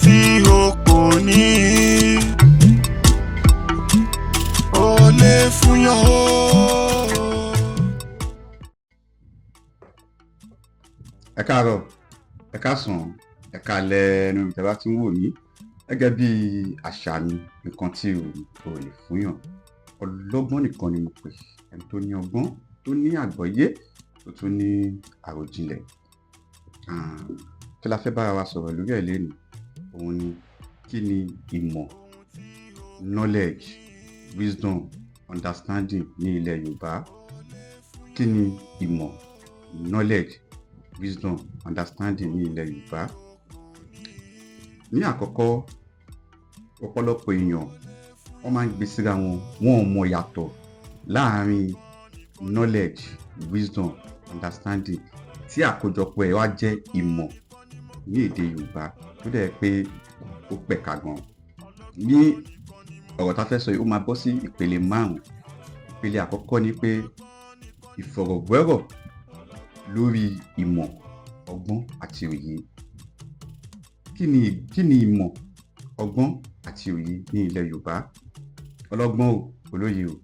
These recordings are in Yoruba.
tí o kò ní ó lè fún yàn o. Ẹ káàárọ̀, ẹ káàsán, ẹ káalẹ́ ẹnu ìjọba tí ń wò mí gẹ́gẹ́ bí àṣà mi. Nǹkan tí o lè fún yàn, ọlọ́gbọ́n nìkan ni mo pè, ẹni tó ní ọgbọ́n, tó ní àgbọ́yé, tó tún ní àròjinlẹ̀. Kí la fẹ́ bára wa sọ̀rọ̀ lórí ẹ̀ lénìí? Òun ni kí ni ìmọ̀, knowledge, wisdom, understanding ní ilẹ̀ Yorùbá. Kí ni ìmọ̀, knowledge, wisdom, understanding ní ilẹ̀ Yorùbá? Ní àkọ́kọ́, ọ̀pọ̀lọpọ̀ èèyàn wọ́n máa ń gbé síra wọn, wọn ò mọ̀ yàtọ̀ láàrin knowledge, wisdom, understanding tí àkójọpọ̀ ẹ̀ wá jẹ́ ìmọ̀ ní èdè Yorùbá tó dẹ̀ pé ó pẹ̀ka gan. Ní ọ̀rọ̀ tá fẹ́ sọ yìí, ó máa bọ́ sí ìpele 5. Ìpele àkọ́kọ́ ni pé ìfọ̀rọ̀wérọ̀ lórí ìmọ̀, ọgbọ́n àti òye. Kí ni ìmọ̀, ọgbọ́n àti òye ní ilẹ̀ Yorùbá? Ọlọ́gbọ́n o, olóye o.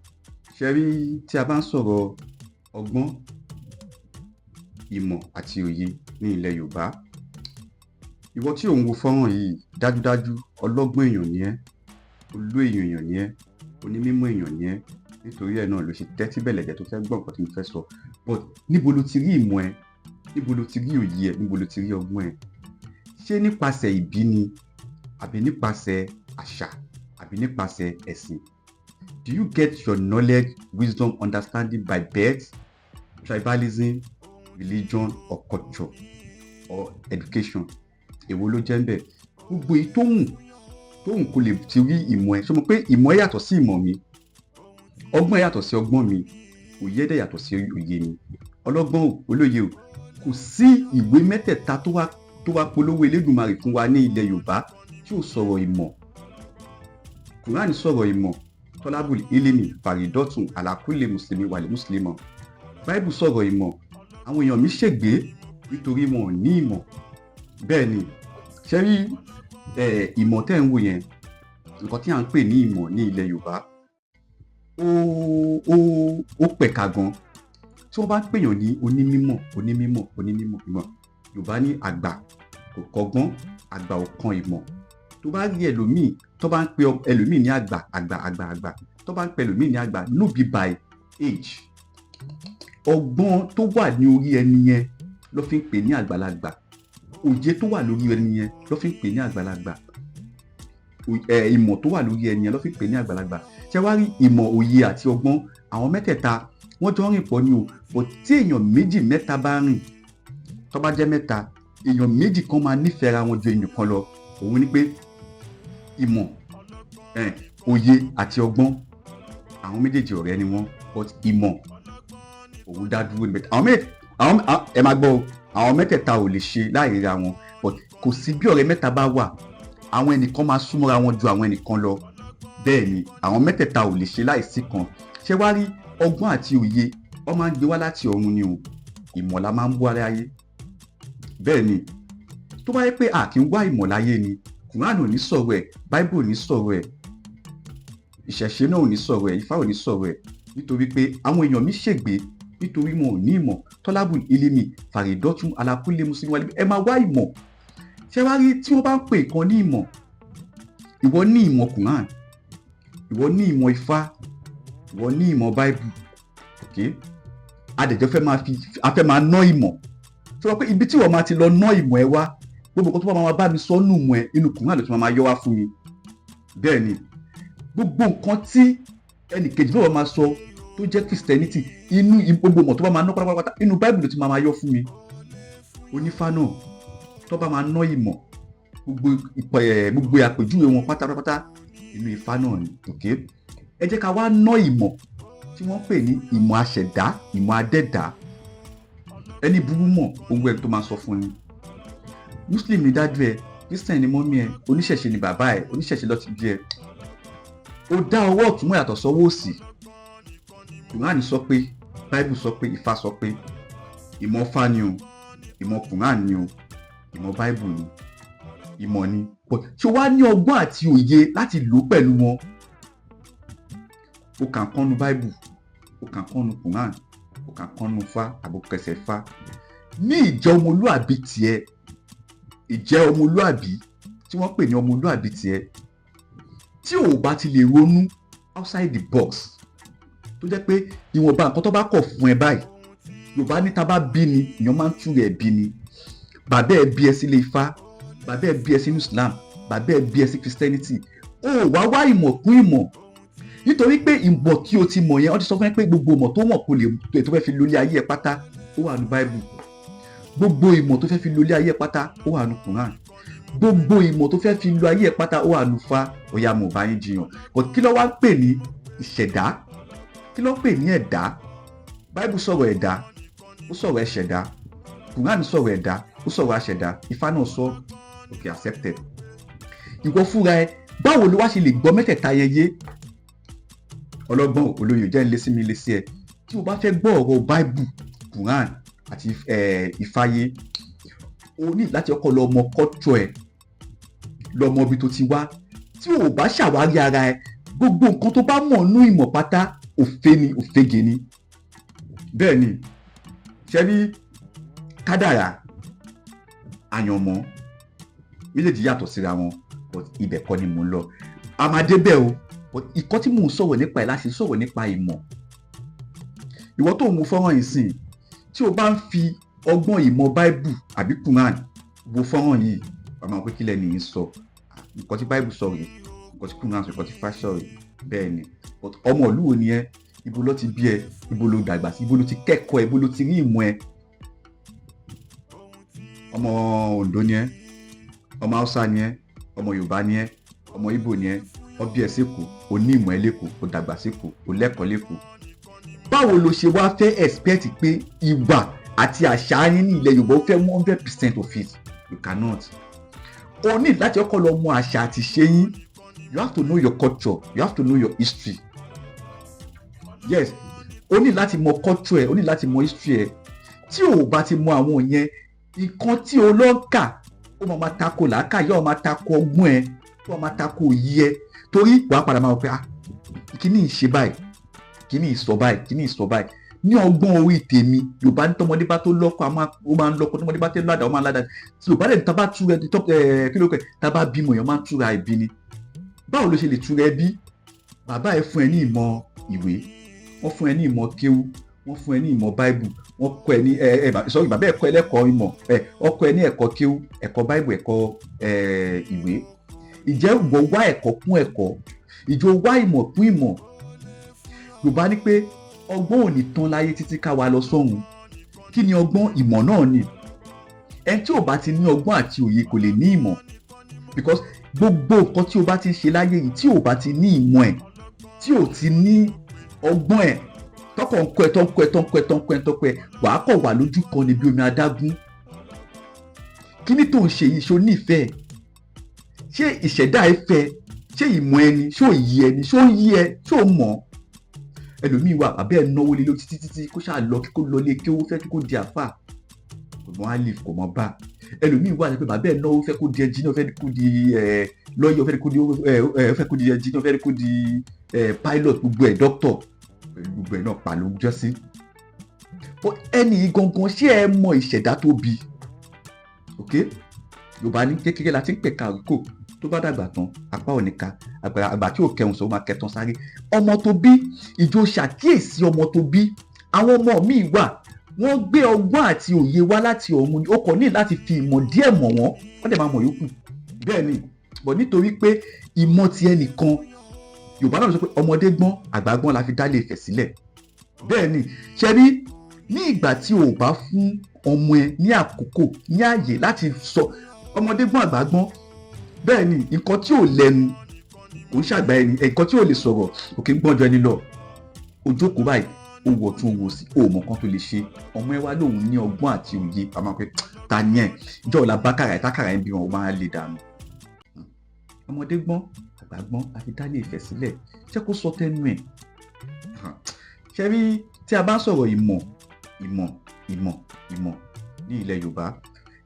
Ṣé rí, tí a bá ń sọ̀rọ̀ ọgbọ́n, ìmọ̀ àti òye ní ilẹ̀ Yorùbá, ìwọ tí ò ń wo fọ́nrán yìí, dájúdájú ọlọ́gbọ́n èèyàn ni ẹ́, olóye èèyàn ni ẹ́, onímọ̀ èèyàn ni ẹ́. Nítorí ẹ̀ náà ló ṣe tẹ́tí bẹ̀lẹ̀jẹ̀ tó fẹ́ gbọ́ nǹkan tí mo fẹ́ sọ. But níbo lo ti rí ìmọ̀ ẹ? Níbo lo ti rí òye ẹ? Níbo lo ti rí ọgbọ́n ẹ? Ṣé nípasẹ̀ ìbí ni, àbí nípasẹ̀ àṣà, àbí nípasẹ̀ ẹ̀sìn? Do you get your knowledge, wisdom, understanding by birth, tribalism, religion or culture or education? Èwo ló jẹ́ ń bẹ̀? Gbogbo èyí tó hùn kó lè ti rí ìmọ̀ ẹ. Ṣé mo pé ìmọ̀ ẹ yàtọ̀ sí ìmọ̀ mi? Ọgbọ́n ẹ yàtọ̀ sí ọgbọ́n mi, òye dẹ̀ yàtọ̀ sí òye mi. Ọlọ́gbọ́n o, olóye o, kò sí ìwé mẹ́tẹ̀ẹ̀ta tó wá polówó Elédùmarè fún wa ní ilẹ̀ Yorùbá tí ò sọ̀rọ̀ ìmọ̀. Kùránì sọ̀rọ̀ ìmọ̀, tọ́lábùl ilmi fàrídọ́tùn àlàkùlé mùsùlùmí wàlẹ̀ mùsùlùmọ̀. Báíbù sọ̀rọ̀ ìmọ̀, àwọn èèyàn mi ṣègbé nítorí wọn ò ní ìmọ̀. Bẹ́ẹ̀ ni, ṣé rí ìmọ̀ tẹ́ ń wò yẹn, nǹkan tí à ń pè ní ìmọ̀ ní ilẹ̀ Yorùbá ó pẹ̀ka gan. Tí wọ́n bá ń pèèyàn ní onímọ̀, Yorùbá ní àgbà kò kọ́gbọ́n, àgbà ò kan ìmọ̀. Tó bá rí ẹlòmíì, tó bá ń pe ẹlòmíì ní àgbà, tó bá ń pe ẹlòmíì ní àgbà, no be by age. Ọgbọ́n tó wà ní orí ẹni yẹn ló fi ń pè ní àgbàlagbà. Òye tó wà lórí ẹni yẹn ló fi ń pè ní àgbàlagbà. Ìmọ̀ tó wà lórí ẹni yẹn ló fi ń pè ní àgbàlagbà. Ṣé wá rí ìmọ̀, òye àti ọgbọ́n, àwọn mẹ́tẹ̀ẹ̀ta wọ́n jọ ń rìn pọ̀ ni o. But tí èèyàn méjì mẹ́ta bá rìn, tó bá jẹ́ mẹ́ta, èèyàn méjì kan máa nífẹ̀ẹ́ ra wọn ju èèyàn kan lọ. Òun ni pé ìmọ̀, òye àti ọgbọ́n, àwọn méjèèjì ọ̀rẹ́ ni wọ́n. But ìmọ̀ òun dá dúró níbẹ̀. Ẹ máa gbọ́ o, àwọn mẹ́tẹ̀ẹ̀ta ò lè ṣe láì ríra wọn. But kò sí bí ọ̀rẹ́ mẹ́ta bá wà, àwọn ẹnìkan máa súnmọ́ra wọn ju àwọn ẹnìkan lọ. Bẹ́ẹ̀ ni, àwọn mẹ́tẹ̀ẹ̀ta ò lè ṣe láìsí kan. Ṣé wá rí ọgbọ́n àti òye, wọ́n máa ń gbé wá láti ọ̀run ni o. Ìmọ̀ la máa ń wá láyé. Bẹ́ẹ̀ ni, tó bá yẹ pé a kì í wá ìmọ̀ láyé ni, Kùránì ò ní sọ̀rọ̀ ẹ̀, Báíbù ò ní sọ̀rọ̀ ẹ̀, ìṣẹ̀ṣe náà ò ní sọ̀rọ̀ ẹ̀, Ifá ò ní sọ̀rọ̀ ẹ̀. Nítorí pé àwọn èèyàn mi ṣègbé nítorí wọn ò ní ìmọ̀. Tọ́lábùl ilmi fàrídọ́tùn àlàkùlé mùsùlùmí wàlẹ̀. Ẹ máa wá ìmọ̀. Ṣé wá rí, tí wọ́n bá ń pè kan ní ìmọ̀, ìwọ ní ìmọ̀ Kùránì, ìwọ ní ìmọ̀ Ifá, ìwọ ní ìmọ̀ Báíbù. Adẹ̀jọ́ fẹ́ máa ná ìmọ̀. Ṣé wọ́n pé ibi tí wọ́n máa ti lọ ná ìmọ̀ ẹ wá, gbogbo nǹkan tó máa bá mi sọ nù mọ̀ ẹ, inú Kùránì ló ti máa yọ wá fún mi. Bẹ́ẹ̀ ni, gbogbo nǹkan tí ẹnìkejì náà máa sọ tó jẹ́ Christianity, gbogbo ìmọ̀ tó bá máa ná pátápátá, inú Báíbù ló ti máa yọ fún mi. Onífá náà tó bá máa ná ìmọ̀, gbogbo àpèjúwe wọn pátápátá, inú Ifá náà ni. Ẹ jẹ́ ká wá ná ìmọ̀ tí wọ́n pè ní ìmọ̀ àṣẹ̀dá, ìmọ̀ adẹ́dá. Ẹni burú mọ̀ owó ẹ tó máa sọ fún ni. Muslim ni dájú ẹ, Christian ni mọ́mí ẹ, oníṣẹ̀ṣe ni bàbá ẹ, oníṣẹ̀ṣe ló ti bí ẹ. Ó dá ọwọ́ ọ̀tún mọ́ yàtọ̀ sọ́wọ́ òsì. Kùránì sọ pé, Báíbù sọ pé, Ifá sọ pé, ìmọ̀ Ifá ni o, ìmọ̀ Kùránì ni o, ìmọ̀ Báíbù ni. ìmọ̀ ni ṣé o wá ní ọgbọ́n àti òye láti lò pẹ̀lú wọn. O kàn kán nu Bible, o kàn kán nu Quran, o kàn kán nu Ifá àbò kẹsẹ̀ Ifá. Ní ìjẹ́ ọmọlúàbí tiẹ̀, ìjẹ́ ọmọlúàbí tí wọ́n pè ní ọmọlúàbí tiẹ̀, tí o bá ti lè ronú outside the box, tó jẹ́ pé ìwọ̀nba nǹkan tó bá kọ̀ fún ẹ báyìí, Yorùbá ní tá bá bí ni èèyàn máa ń tú rẹ̀ bí ni. Bàbá ẹ bí ẹ sílé Ifá, bàbá ẹ bí ẹ sínú Islam, bàbá ẹ bí ẹ sí Christianity. O wá ìmọ̀ kún ìmọ̀, nítorí pé ìmọ̀ tí o ti mọ̀ yẹn wọ́n ti sọ fún ẹ pé gbogbo ìmọ̀ tó mọ̀ kó lè tó fẹ́ fi lólé ayé ẹ pátá ó wà ní Bible. Gbogbo ìmọ̀ tó fẹ́ fi lólé ayé ẹ pátá ó wà ní Quran. Gbogbo ìmọ̀ tó fẹ́ fi lo ayé ẹ pátá ó wà ní Ifá. Ọ̀yà mo bá yín jiyàn. But kí ló wá ń pè ní ìṣẹ̀dá? Kí ló ń pè ní ẹ̀dá? Bible sọ̀rọ̀ ẹ̀dá, ó sọ̀rọ̀ ẹ̀ṣẹ̀dá. Quran sọ̀rọ̀ ẹ̀dá, ó sọ̀rọ̀ àṣẹ̀dá. Ifá náà sọ okay accepted. Ìwọ fúnra ẹ báwo ló wá ṣe lè gbọ́ mẹ́tẹ̀ẹ̀ta yẹn yé? Ọlọ́gbọ́n olóyè jẹ́ ń lé sí mi lé sí ẹ. Tí o bá fẹ́ gbọ́ ọ̀rọ̀ Bible, Quran àti ìfàyè, o ní láti ọkọ̀ lọ mọ culture ẹ, lọ mọ ibi tó ti wá. Tí o bá ṣàwárí ara ẹ, gbogbo nǹkan tó bá mọ̀ nú ìmọ̀ pátá òfegè ni. Bẹ́ẹ̀ ni, ṣe rí kádàrá, àyànmọ́, méjèèjì yàtọ̀ síra wọn, but ibẹ̀ kọ́ ni mò ń lọ. A máa débẹ̀ o, but ìkọ́ tí mò ń sọ̀rọ̀ nípa ẹ̀ láti sọ̀rọ̀ nípa ìmọ̀. Ìwọ tó ń wo fọ́nrán yìí sìn, tí o bá ń fi ọgbọ́n ìmọ̀ Bible àbí Quran wo fọ́nrán yìí, wàá máa pé kílẹ̀ nìyí sọ. Nǹkan tí Bible sọ rèé, nǹkan tí Quran sọ, nǹkan tí Ifá sọ rèé. Bẹ́ẹ̀ ni, but ọmọ ìlú wo ni ẹ́? Ibo ló ti bí ẹ? Ibo ló dàgbà sí? Ibo ló ti kẹ́kọ̀ọ́ ẹ? Ibo ló ti rí ìmọ̀ ẹ? Ọmọ Oǹdó ni ẹ́, ọmọ Hausa ni ẹ́, ọmọ Yorùbá ni ẹ́, ọmọ Ìgbò ni ẹ́, ó bí ẹ s'Èkó, o ní ìmọ̀ ẹ l'Èkó, o dàgbà s'Èkó, o lẹ́kọ̀ọ́ l'Èkó. Báwo lo ṣe wá fẹ́ expect pé ìwà àti àṣà yín ní ilẹ̀ Yorùbá ó fẹ́ 100% of it? You cannot. O ní láti ọkọ̀ lọ mọ àṣà àti ṣe yín. You have to know your culture, you have to know your history. Yes, o ní láti mọ culture ẹ, o ní láti mọ history ẹ. Tí o bá ti mọ àwọn yẹn, nǹkan tí o lọ ń kà ó máa tako làákàyè, ó máa tako ọgbọ́n ẹ, ó máa tako òye ẹ. Torí wàá padà máa wọ pé kíní ìṣe báyìí, kíní ìsọ báyìí, kíní ìsọ báyìí. Ní ọgbọ́n orí tèmi, Yorùbá ní tọmọdé bá tó lọ́kọ ó máa ń lọ́kọ, tọmọdé bá tó ládàá ó máa ń ládàá. Tí Yorùbá lẹ́nu tá bá túra kí ló kẹ́ tá bá bímọ èèyàn máa ń túra ẹbí ni. Báwo ló ṣe lè túra ẹbí? Bàbá ẹ fún ẹ ní ìmọ̀ ìwé, wọ́n fún ẹ ní ìmọ̀ kéwú, wọ́n fún ẹ ní ìmọ̀ Bible, wọ́n kọ́ ẹ ní bàbá ẹ kọ́ ẹ lẹ́kọ̀ọ́ ìmọ̀, wọ́n kọ́ ẹ ní ẹ̀kọ́ kéwú, ẹ̀kọ́ Bible, ẹ̀kọ́ ìwé. Ìjẹ́ ìwọ wá ẹ̀kọ́ kún ẹ̀kọ́, ìjọ wá ìmọ̀ kún ìmọ̀. Yorùbá ní pé ọgbọ́n ò ní tán láyé títí ká wa lọ sọ́run. Kí ni ọgbọ́n? Ìmọ̀ náà ni. Ẹni tí ò bá ti ní ọgbọ́n àti òye kò lè ní ìmọ̀, because gbogbo nǹkan tí o bá ti ń ṣe láyé yìí tí ò bá ti ní ìmọ̀ ẹ̀, tí ò ti ní ọgbọ́n ẹ̀, tọkọ̀ ń kọ́ ẹ, wàá kọ̀ wà lójú kan níbi omi adágún. Kí ni tó ń ṣe yìí? Ṣé o nífẹ̀ẹ́? Ṣé ìṣẹ̀dá ẹ fẹ́? Ṣé ìmọ̀ ẹni? Ṣé ò yí ẹni? Ṣé ó yí ẹ? Ṣé ò mọ̀? Ẹlòmíì wà bàbá ẹ náwó lé lórí títí kó ṣáà lọ kí kó lọ lé kí ó fẹ́ kí kó di àfà, kò mọ alif, kò mọ bá. Ẹlòmíì wà pé bàbá ẹ náwó fẹ́ kó di ẹnjìníà, fẹ́ kó di lọ́yọ̀, fẹ́ kó di ẹnjìníà, fẹ́ kó di pilot, gbogbo ẹ̀ dókítọ̀, gbogbo ẹ̀ náà pa ló ń jọ́ sí. Ẹni gangan ṣé ẹ mọ ìṣẹ̀dá tó bí? Ok, Yorùbá ní kékeré la ti ń pẹ̀ka àríkò, tó bá dàgbà tán apá ò ní ka, àgbà tí ò kẹun sọ ó máa kẹtàn sáré. Ọmọ tó bí, ìjọ ṣàkíyèsí ọmọ tó bí. Àwọn ọmọ míì wà wọ́n gbé ọgbọ́n àti òye wá láti ọ̀run, ó kàn ní láti fi ìmọ̀ díẹ̀ mọ̀ wọ́n dẹ̀ máa mọ̀ yòókù. Bẹ́ẹ̀ ni, bọ̀ nítorí pé ìmọ̀ ti ẹnìkan, Yorùbá náà sọ pé ọmọdé gbọ́n àgbà gbọ́n la fi dá Ilé Ifẹ̀ sílẹ̀. Bẹ́ẹ̀ ni, ṣe rí ní ìgbà tí o bá fún ọmọ ẹ ní àkókò, ní ààyè láti sọ ọmọdé gbọ́n àgbà gbọ́n. Bẹ́ẹ̀ ni, nǹkan tí ò lẹ́nu kò ń ṣàgbà ẹni, nǹkan tí ò lè sọ̀rọ̀ kò kí ń gbọ́njọ ẹni lọ. O jókòó báyìí, o wọ̀ tún wo sí, o mọ̀ kan tó lè ṣe. Ọmọ ẹ wá lóhun ní ọgbọ́n àti òye, a máa pẹ́ ta ni ẹ̀? Ìjọ́ ọ̀la bá kàrà ẹ̀ tákàrà ẹ̀ bí wọn máa lè dànù. Ọmọdé gbọ́n àgbà gbọ́n a fi dá Ilé Ifẹ̀ sílẹ̀, ṣé kó sọ tẹnu ẹ̀? Ṣé rí tí a bá ń sọ̀rọ̀ ìmọ̀ ní ilẹ̀ Yorùbá,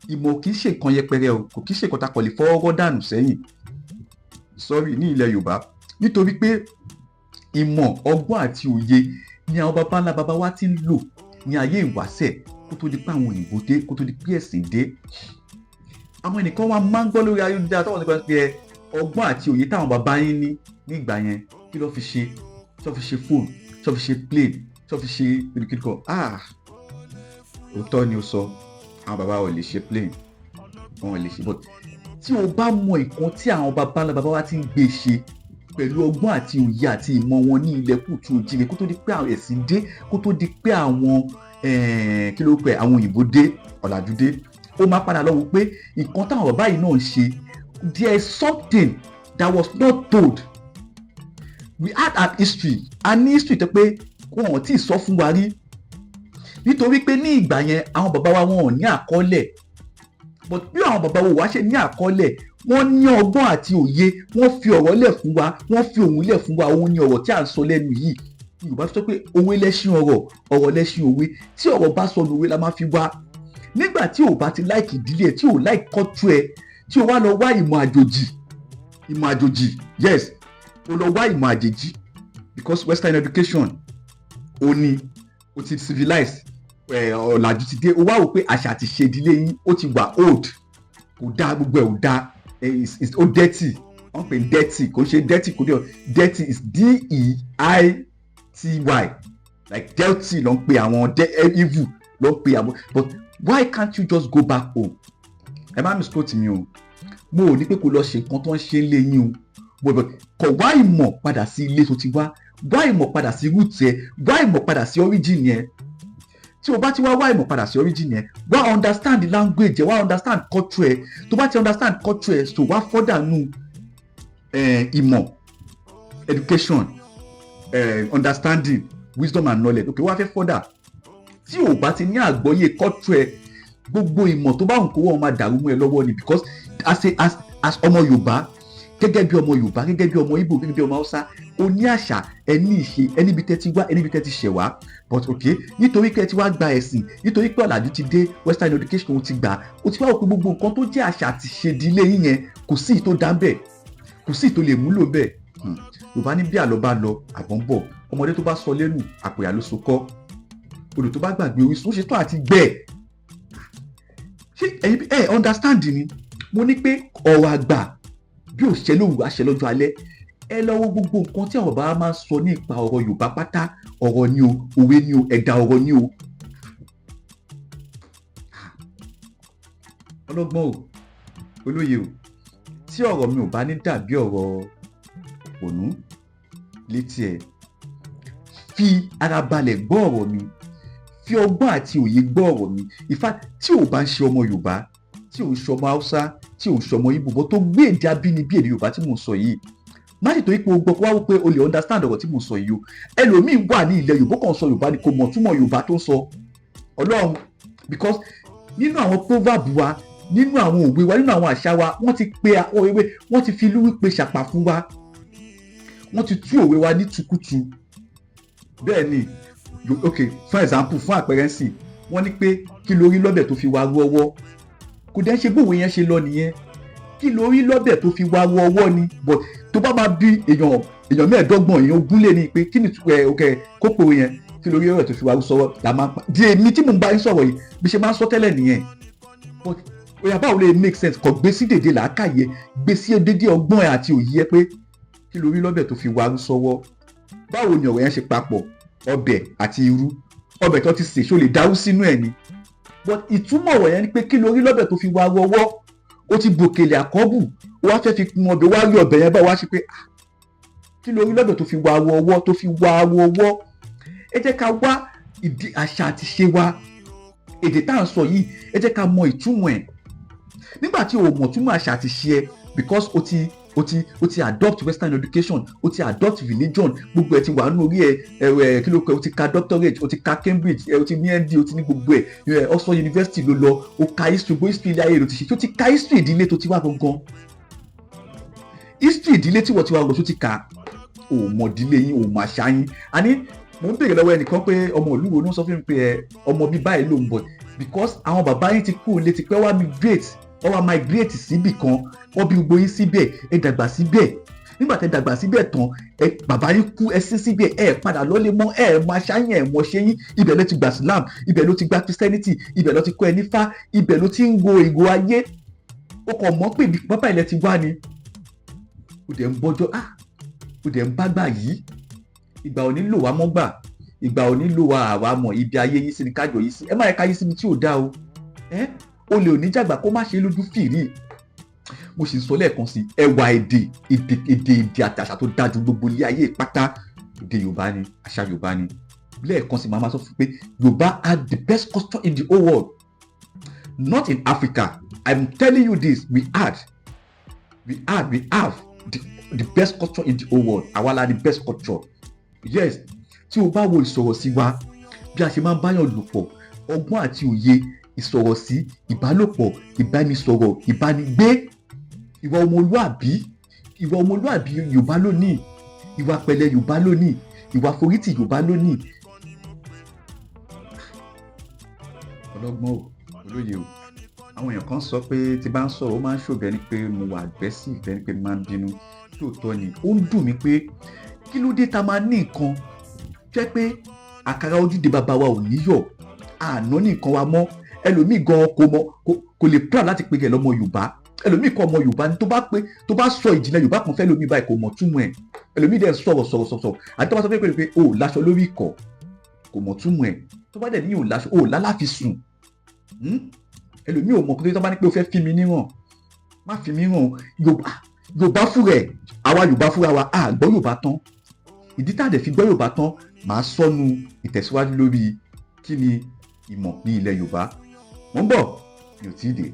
ìmọ̀ kì í ṣe nǹkan yẹpẹrẹ o, kò kì í ṣe nǹkan tá a kò lè fọwọ́ dànù sẹ́yìn sorry ní ilẹ̀ Yorùbá, nítorí pé ìmọ̀, ọgbọ́n àti òye ni àwọn baba ńlá baba wa ti ń lò ní ayé ìwáṣẹ̀ kó tó di pé àwọn òyìnbó dé, kó tó di pé ẹ̀sìn dé. Àwọn ẹnìkan wa máa ń gbọ́ lórí ayélujára táwọn nípa pé ọgbọ́n àti òye táwọn baba yín ní nígbà yẹn kí ló fi ṣe, tó fi ṣe fóònù, tó fi ṣe plane, tó fi ṣe kìnnìkan. Òótọ́ ni ó sọ, àwọn baba ò lè ṣe plane, wọn ò lè ṣe, but tí o bá mọ nǹkan tí àwọn baba ńlá baba wa ti ń gbé ṣe pẹ̀lú ọgbọ́n àti òye àti ìmọ̀ wọn ní ilẹ̀ kùtù òjìrè kó tó di pé àwọn ẹ̀sìn dé, kó tó di pé àwọn kí ló pẹ́ àwọn òyìnbó dé, ọ̀làjú dé, ó máa padà lọ wò pé nǹkan táwọn bàbá yìí náà ń ṣe, there is something that was not told. We had an history, a ní history tó pé wọn ò tí ì sọ fún wa rí, nítorí pé ní ìgbà yẹn àwọn bàbá wa wọn ò ní àkọọ́lẹ̀, but bí àwọn bàbá wa ṣe ní àkọọ́lẹ̀, wọ́n ní ọgbọ́n àti òye, wọ́n fi ọ̀rọ̀ lẹ̀ fún wa, wọ́n fi òun lẹ̀ fún wa, òun ni ọ̀rọ̀ tí à ń sọ lẹ́nu yìí. Yorùbá sọ pé òwe lẹ́ṣin ọ̀rọ̀, ọ̀rọ̀ lẹ́ṣin òwe, tí ọ̀rọ̀ bá sọ òwe la máa fi wá. Nígbà tí o bá ti láìkì ìdílé ẹ̀, tí o láìkì kọ́tù ẹ̀, tí o wá lọ wá ìmọ̀ àjòjì, yes, o lọ wá ìmọ̀ àjèjì, because western education ó ní o ti civilize, ọ̀làjú ti dé, o wá wò pé àṣà àti ṣe ìdílé yín ó ti wà old, kò dáa, gbogbo ẹ̀ ò dáa, ó dirty, wọ́n pè dirty, kò ṣe dirty, kò dé dirty is DEITY, like dirty ló ń pe àwọn evil ló ń pe àwọn, but why can't you just go back home? Ẹ má misquote mi o, mo ò ní pé kó lọ ṣe nǹkan tó ń ṣe ń lé yín o, but kò wá ìmọ̀ padà sí ilé tó ti wá ìmọ̀ padà sí root ẹ, wá ìmọ̀ padà sí origin yẹn. Tí o bá ti wá ìmọ̀ padà sí origin yẹn, wá understand the language ẹ, wá understand culture ẹ, tó bá ti understand culture ẹ, so wá further nù ìmọ̀, education, understanding, wisdom and knowledge, okay, wá fẹ́ further. Tí o bá ti ní àgbọ́yé culture ẹ, gbogbo ìmọ̀ tó bá ń kó wọ́n máa dàrú mú ẹ lọ́wọ́ ni, because as ọmọ Yorùbá, gẹ́gẹ́ bí ọmọ Yorùbá, gẹ́gẹ́ bí ọmọ Ìgbò, gẹ́gẹ́ bí ọmọ Hausa, o ní àṣà, ẹ ní ìṣe, ẹ níbi tẹ́ ti wá, ẹ níbi tẹ́ ti ṣẹ̀ wá, but okay, nítorí pé ẹ ti wá gba ẹ̀sìn, nítorí pé ọ̀làjú ti dé, western education ti gbà, o ti wá wò pé gbogbo nǹkan tó jẹ́ àṣà àti ṣe ìdílé yín yẹn kò sí ìtò dá bẹ́ẹ̀, kò sí ìtò lè múlò bẹ́ẹ̀. Yorùbá ní bí àlọ́ bá lọ àbọ̀ ń bọ̀, ọmọdé tó bá sọ lẹ́nu àpòyà ló so kọ́, odò tó bá gbàgbé orísun ó ṣe tán àti gbẹ́. Ṣé ẹ̀yin understand ni? Mo ní pé ọ̀rọ̀ àgbà bí ò ṣe lóru àṣẹ lọ́jọ́ alẹ́, ẹ lọ wo gbogbo nǹkan tí àwọn bàbá máa ń sọ nípa ọ̀rọ̀ Yorùbá pátá, ọ̀rọ̀ ni o, òwe ni o, ẹ̀dá ọ̀rọ̀ ni o. Ọlọ́gbọ́n o, olóye o, tí ọ̀rọ̀ mi ò bá ní dàbí ọ̀rọ̀ ònú létí ẹ̀, fi ara balẹ̀ gbọ́ ọ̀rọ̀ mi, fi ọgbọ́n àti òye gbọ́ ọ̀rọ̀ mi. Ìfà tí ò bá ń ṣe ọmọ Yorùbá, tí ò ń ṣe ọmọ Hausa, tí ò ń ṣe ọmọ Ìgbò, bó tó gbé èdè abínibí èdè Yorùbá tí mò ń sọ yìí, má sì torí pé o gbọ́ kó wá wò pé o lè understand ọ̀rọ̀ tí mò ń sọ yìí o. Ẹlòmíín wà ní ilẹ̀ Yorùbá kan sọ Yorùbá ni kò mọ̀ túmọ̀ Yorùbá tó ń sọ. Ọlọ́run, because nínú àwọn proverb wa, nínú àwọn òwe wa, nínú àwọn àṣà wa, wọ́n ti pe àwọn ewé, wọ́n ti fi lúwí pe ṣàpà fún wa, wọ́n ti tú òwe wa ní tukutu. Bẹ́ẹ̀ ni, okay, for example, fún àpẹẹrẹ sí, wọ́n ní pé kí lórí lọ́bẹ̀ tó fi wá rú ọwọ́, kò dẹ́ ṣe bówe yẹn ṣe lọ nìyẹn, kí lórí lọ́bẹ̀ tó fi wá rú ọwọ́ ni, but tó bá máa bí èèyàn mẹ́ẹ̀ẹ́dọ́gbọ̀n, èèyàn ogún lé ní pé kí ni kópo yẹn, kí lórí lọ́bẹ̀ tó fi wá rú sọ́wọ́ la máa ń pa. Di èmi tí mò ń bá yín sọ̀rọ̀ yìí bí ṣe máa ń sọ tẹ́lẹ̀ nìyẹn, but òyà báwo lè make sense, kò gbé sí dèdè làákàyè, gbé sí dédé ọgbọ́n ẹ̀ àti òye ẹ pé kí lórí lọ́bẹ̀ tó fi wá rú sọ́wọ́. Báwo ni ọ̀rọ̀ yẹn ṣe papọ̀, ọbẹ̀ àti irú, ọbẹ̀ tó ti sè ṣó lè dáwú sínú ẹ̀ ni, but ìtumọ̀ ọ̀rọ̀ yẹn ni pé kí lórí lọ́bẹ̀ tó fi wá rú ọwọ́, ó ti bòkèlè àkọ́bù, ó wá fẹ́ fi kun ọbẹ̀, wá rí ọbẹ̀ yẹn báwo wá ṣe pé kí lórí lọ́bẹ̀ tó fi wá rú ọwọ́, tó fi wá rú ọwọ́. Ẹ jẹ́ ká wá ìdí àṣà àti ṣe wa, èdè tá à ń sọ yìí, ẹ jẹ́ ká mọ ìtumọ̀ ẹ̀. Nígbà tí o mọ̀ ìtumọ̀ àṣà àti ṣe ẹ, because o ti adopt western education, o ti adopt religion, gbogbo ẹ ti wà nínú orí ẹ kí ló kọ, o ti ka doctorate, o ti ka Cambridge, o ti ní ND, o ti ní gbogbo ẹ Oxford University ló lọ, o ka history, gbogbo history ilé ayé ló ti ṣe, tó ti ka history ìdílé tó ti wá gangan, history ìdílé tí wọ́n ti wá gangan tó ti ka, o mọ̀ ìdílé yín, o mọ̀ àṣà yín. Àní mò ń béèrè lọ́wọ́ ẹnìkan pé ọmọ ìlú wo ló ń sọ fún mi pé ọmọ bíi báyìí ló ń bọ̀, because àwọn bàbá yín ti kú létí pé wá migrate síbì kan wọ́n bí gbogbo yín síbẹ̀ ẹ dàgbà síbẹ̀ nígbà tẹ́ dàgbà síbẹ̀ tán bàbá yín kú ẹ sí síbẹ̀ ẹ padà lọ́lé mọ́ ẹ máa ṣáyẹn ẹ mọ̀ ṣe yín ibẹ̀ ló ti gba Islam ibẹ̀ ló ti gba Christianity ibẹ̀ ló ti kọ́ ẹ nífá ibẹ̀ ló ti ń go ìgò ayé ó kàn mọ̀ pé bàbá ilẹ̀ ti wá ni ó dẹ̀ ń bọ́jọ́ ó dẹ̀ ń bá gbà yìí ìgbà ò ní lò wá mọ́ gbà ìgbà ò ní lò wá àwa mọ̀ ibi ayé yìí sí ni kájọ yìí sí ẹ má yẹ ká yí síbi tí ò dáa o lè ò ní jàgbá kó má ṣe lójú fìrí mo sì sọ lẹ́ẹ̀kan sí ẹwà èdè àtàṣà tó dájú gbogbo ilé ayé pátá èdè Yorùbá ni àṣà Yorùbá ni lẹ́ẹ̀kan sí màmá sọ fún pé Yorùbá are the best culture in the whole world not in Africa I'm telling you this we have the best culture in the whole world àwa la the best culture yes tí o bá wo ìsọ̀rọ̀ sí wa bí a ṣe máa ń báyàn lò pọ̀ ọgbọ́n àti òye ìsọ̀rọ̀ sí ìbálòpọ̀ ìbánisọ̀rọ̀ ìbánigbé ìwà ọmọlúàbí Yorùbá lónìí ìwà pẹ̀lẹ́ Yorùbá lónìí ìwà forítì Yorùbá lónìí ọlọ́gbọ́n olóye o àwọn èèyàn kan sọ pé tí bá ń sọ̀rọ̀ ó máa ń ṣòbẹ́ ni pé mo wà aggressive bẹ́ẹ̀ ni pé mo máa ń bínú tòótọ́ ni ó ń dùn mí pé kí ló dé ta máa ní nǹkan jẹ́ pé àkàrà ojúde bàbá wa ò níyọ̀ àná ní nǹkan wa mọ́ ẹlòmíì gan kò lè plan láti pe lọ́mọ Yorùbá ẹlòmíì kọ́ ọmọ Yorùbá ni tó bá sọ ìjìnlẹ̀ Yorùbá kan fẹ́ lómi báyìí kò mọ̀ túmọ̀ ẹ̀ ẹlòmíì dẹ̀ sọ̀rọ̀ àti tó bá sọ pé o láṣọ lórí ìkọ̀ kò mọ̀ túmọ̀ ẹ̀ tó bá dẹ̀ ní o láṣọ o lálàfi sùn ẹlòmíì ò mọ̀ pé tó bá ní pé o fẹ́ fi mi níwọ̀n má fi mi hàn Yorùbá fúnra ẹ̀ àwa Yorùbá fúnra wa gbọ́ Yorùbá tán ìdí tá a dẹ̀ fi gbọ́ Yorùbá tán màá sọnù ìtẹ̀síwájú lórí Kíni Ìmọ ní ilẹ̀ Yorùbá mo ń bọ̀ mi ò tí ì dé.